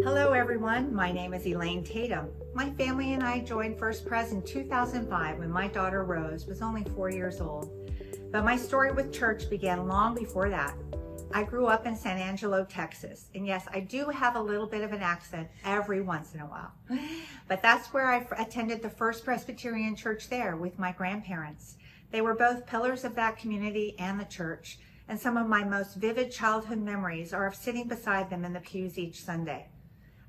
Hello everyone, my name is Elaine Tatum. My family and I joined First Pres in 2005 when my daughter Rose was only 4 years old. But my story with church began long before that. I grew up in San Angelo, Texas, and yes, I do have a little bit of an accent every once in a while. But that's where I attended the First Presbyterian church there with my grandparents. They were both pillars of that community and the church, and some of my most vivid childhood memories are of sitting beside them in the pews each Sunday.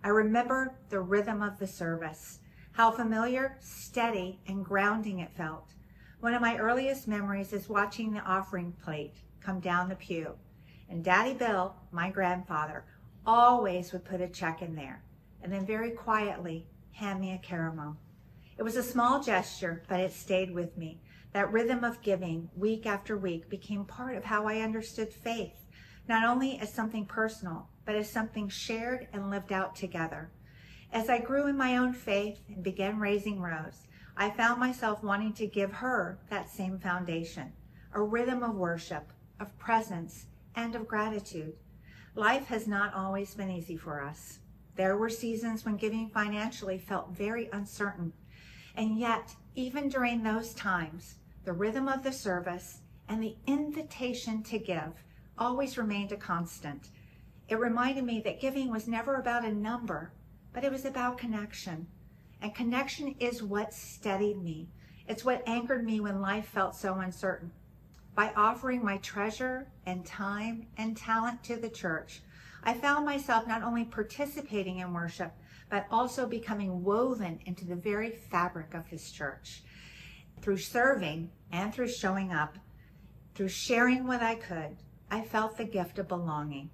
I remember the rhythm of the service, how familiar, steady, and grounding it felt. One of my earliest memories is watching the offering plate come down the pew. And Daddy Bill, my grandfather, always would put a check in there and then very quietly hand me a caramel. It was a small gesture, but it stayed with me. That rhythm of giving week after week became part of how I understood faith, not only as something personal, but as something shared and lived out together. As I grew in my own faith and began raising Rose, I found myself wanting to give her that same foundation, a rhythm of worship, of presence, and of gratitude. Life has not always been easy for us. There were seasons when giving financially felt very uncertain. And yet, even during those times, the rhythm of the service and the invitation to give always remained a constant. It reminded me that giving was never about a number, but it was about connection. And connection is what steadied me. It's what anchored me when life felt so uncertain. By offering my treasure and time and talent to the church, I found myself not only participating in worship, but also becoming woven into the very fabric of His church. Through serving and through showing up, through sharing what I could, I felt the gift of belonging.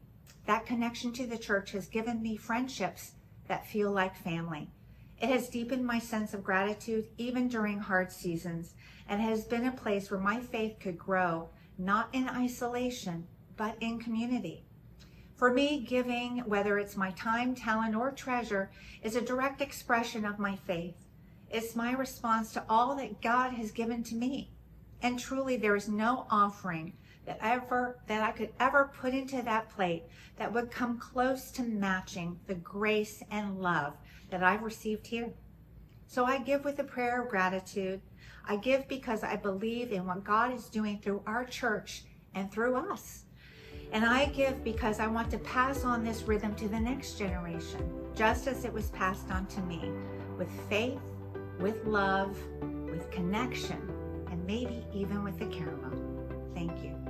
That connection to the church has given me friendships that feel like family. It has deepened my sense of gratitude even during hard seasons, and has been a place where my faith could grow, not in isolation, but in community. For me, giving, whether it's my time, talent, or treasure, is a direct expression of my faith. It's my response to all that God has given to me. And truly, there is no offering that I could ever put into that plate that would come close to matching the grace and love that I've received here. So I give with a prayer of gratitude. I give because I believe in what God is doing through our church and through us. And I give because I want to pass on this rhythm to the next generation, just as it was passed on to me, with faith, with love, with connection, and maybe even with a caramel. Thank you.